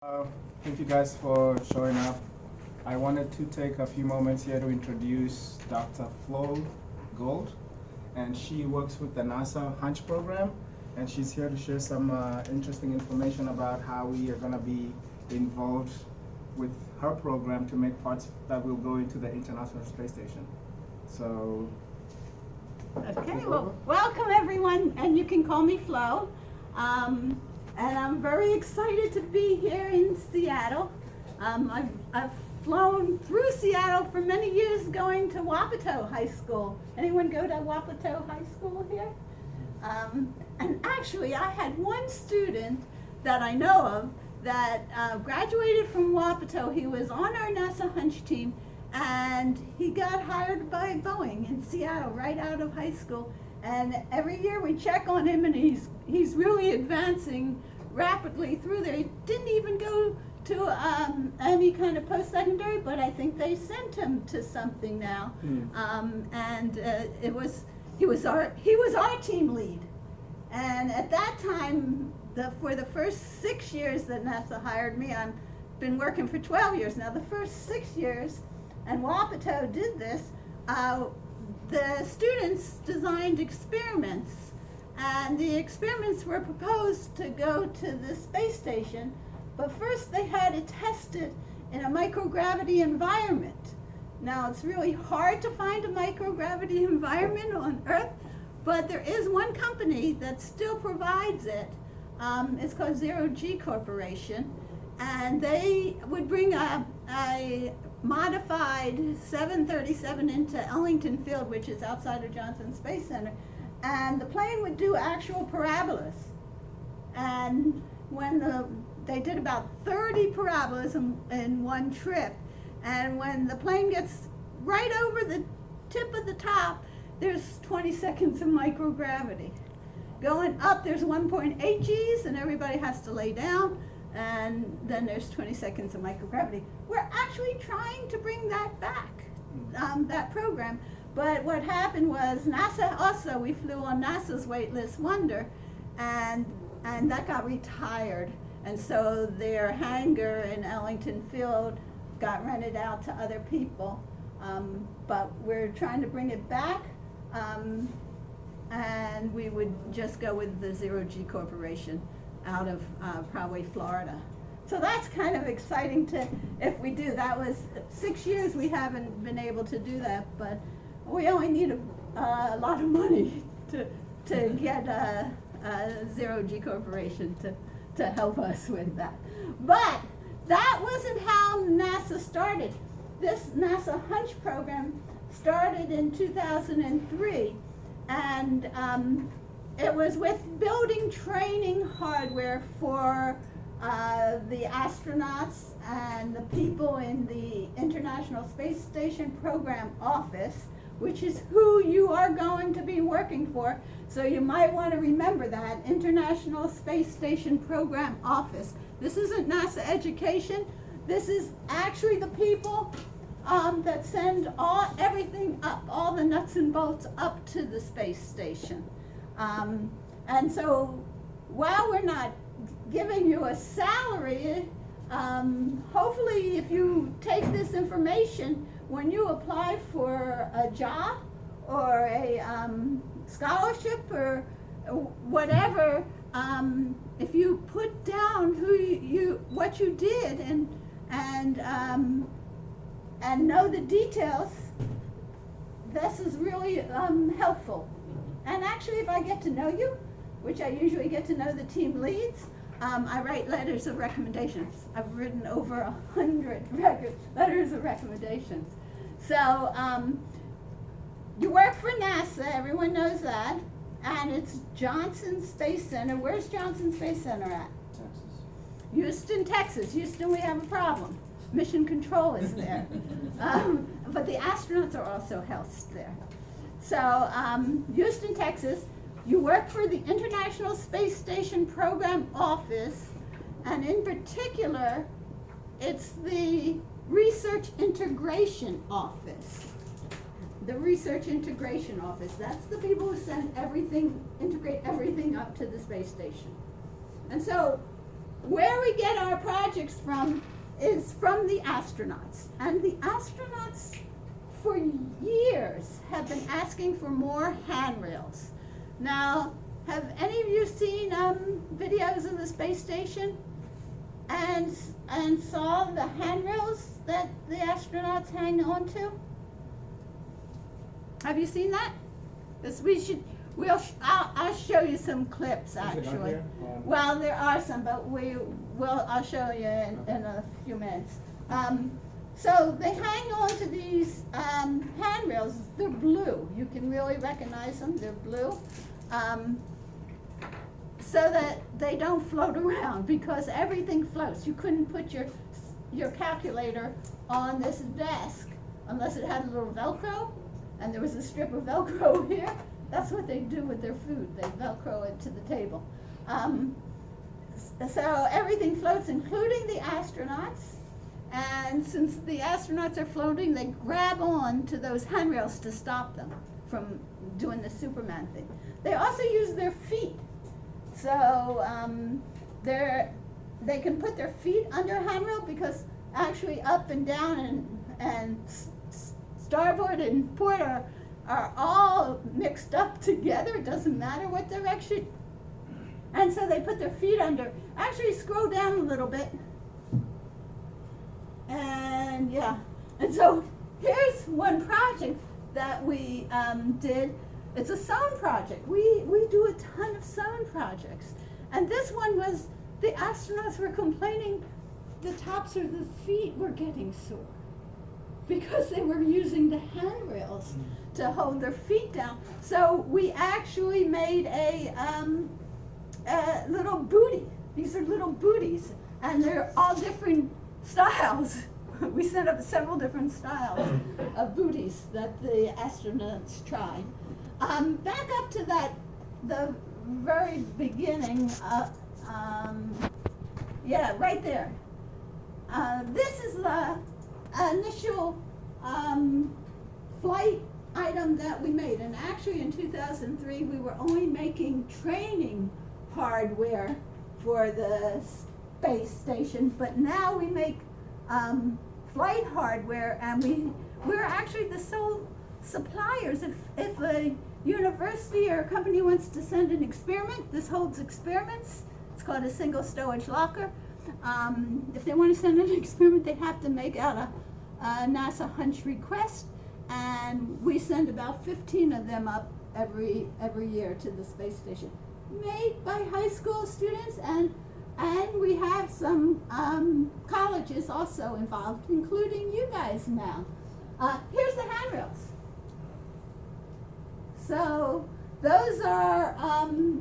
Uh, Thank you guys for showing up. I wanted to take a few moments here to introduce Dr. Flo Gold, and she works with the NASA Hunch program, and she's here to share some interesting information about how we are going to be involved with her program to make parts that will go into the International Space Station. So, Okay, well, welcome everyone, and you can call me Flo. And I'm very excited to be here in Seattle. I've flown through Seattle for many years going to Wapato High School. Anyone go to Wapato High School here? And actually, I had one student that I know of that graduated from Wapato. He was on our NASA Hunch team, and he got hired by Boeing in Seattle right out of high school. And every year we check on him, and he's really advancing rapidly through there. He didn't even go to any kind of post-secondary, but I think they sent him to something now. And he was our team lead. And at that time, for the first 6 years that NASA hired me, I've been working for 12 years now. The first 6 years, and Wapato did this. The students designed experiments, and the experiments were proposed to go to the space station, but first they had to test it in a microgravity environment. Now, it's really hard to find a microgravity environment on Earth, but there is one company that still provides it. It's called Zero G Corporation, and they would bring a modified 737 into Ellington Field, which is outside of Johnson Space Center, and the plane would do actual parabolas. And when they did about 30 parabolas in one trip, and when the plane gets right over the tip of the top, there's 20 seconds of microgravity. Going up, there's 1.8 Gs, and everybody has to lay down, and then there's 20 seconds of microgravity. We're actually trying to bring that back, that program. But what happened was NASA also, we flew on NASA's Weightless Wonder, and that got retired. And so their hangar in Ellington Field got rented out to other people. But we're trying to bring it back, and we would just go with the Zero G Corporation out of probably Florida. So that's kind of exciting if we do. That was 6 years we haven't been able to do that, but we only need a lot of money to get a Zero G Corporation to help us with that. But that wasn't how NASA started. This NASA Hunch program started in 2003, and it was with building training hardware for the astronauts and the people in the International Space Station Program Office, which is who you are going to be working for. So you might want to remember that, International Space Station Program Office. This isn't NASA Education. This is actually the people that send everything up, all the nuts and bolts up to the space station. And so while we're not giving you a salary, hopefully if you take this information, when you apply for a job or a scholarship or whatever, if you put down what you did and know the details, this is really helpful. And actually, if I get to know you, which I usually get to know the team leads, I write letters of recommendations. I've written over 100 letters of recommendations. So you work for NASA, everyone knows that, and it's Johnson Space Center. Where's Johnson Space Center at? Texas. Houston, Texas. Houston, we have a problem. Mission Control is there. But the astronauts are also housed there. So Houston, Texas, you work for the International Space Station Program Office, and in particular, it's the Research Integration Office. The Research Integration Office, that's the people who send everything, integrate everything up to the space station. And so where we get our projects from is from the astronauts. And the astronauts for years have been asking for more handrails. Now, have any of you seen videos of the space station and saw the handrails that the astronauts hang on to? Have you seen that? Because I'll show you some clips actually. Well, there are some, but I'll show you in a few minutes. So they hang on to these handrails. They're blue. You can really recognize them. They're blue. So that they don't float around, because everything floats. You couldn't put your calculator on this desk unless it had a little Velcro, and there was a strip of Velcro here. That's what they do with their food. They Velcro it to the table. So everything floats, including the astronauts. And since the astronauts are floating, they grab on to those handrails to stop them from doing the Superman thing. They also use their feet. So they can put their feet under a handrail, because actually up and down and starboard and port are all mixed up together. It doesn't matter what direction. And so they put their feet under. Actually, scroll down a little bit. And yeah. And so here's one project that we did. It's a sewn project. We do a ton of sewn projects. And this one was, the astronauts were complaining the tops of the feet were getting sore, because they were using the handrails to hold their feet down. So we actually made a little booty. These are little booties, and they're all different styles. We set up several different styles of booties that the astronauts tried. Back up to the very beginning, yeah, right there. This is the initial flight item that we made, and actually in 2003 we were only making training hardware for the space station, but now we make flight hardware, and we're actually the sole suppliers. If a university or a company wants to send an experiment, this holds experiments. It's called a single stowage locker. If they want to send an experiment, they have to make out a NASA Hunch request, and we send about 15 of them up every year to the space station, made by high school students, and we have some colleges also involved, including you guys now. Here's the handrails. So those are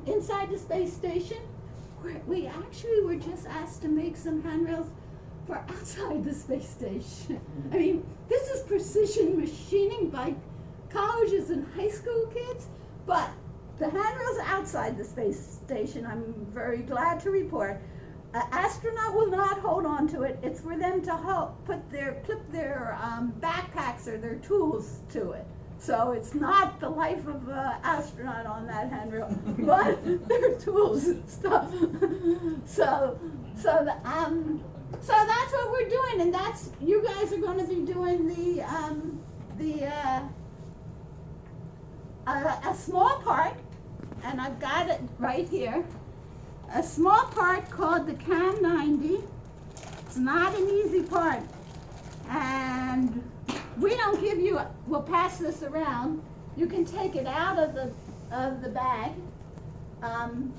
inside the space station. We actually were just asked to make some handrails for outside the space station. I mean, this is precision machining by colleges and high school kids, but the handrails outside the space station, I'm very glad to report, an astronaut will not hold on to it. It's for them to clip their backpacks or their tools to it. So it's not the life of an astronaut on that handrail, but their tools and stuff. So that's what we're doing, and that's, you guys are going to be doing a small part, and I've got it right here. A small part called the CAM 90. It's not an easy part, and we don't give you, we'll pass this around. You can take it out of the bag, and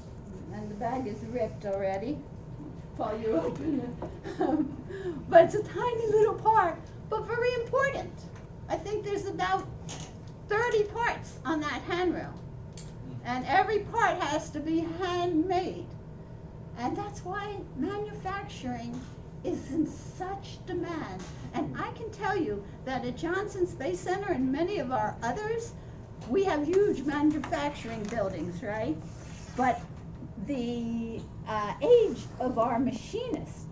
the bag is ripped already. While you open it. But it's a tiny little part, but very important. I think there's about 30 parts on that handrail. And every part has to be handmade. And that's why manufacturing is in such demand. And I can tell you that at Johnson Space Center and many of our others, we have huge manufacturing buildings, right? But the age of our machinists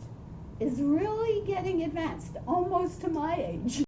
is really getting advanced, almost to my age.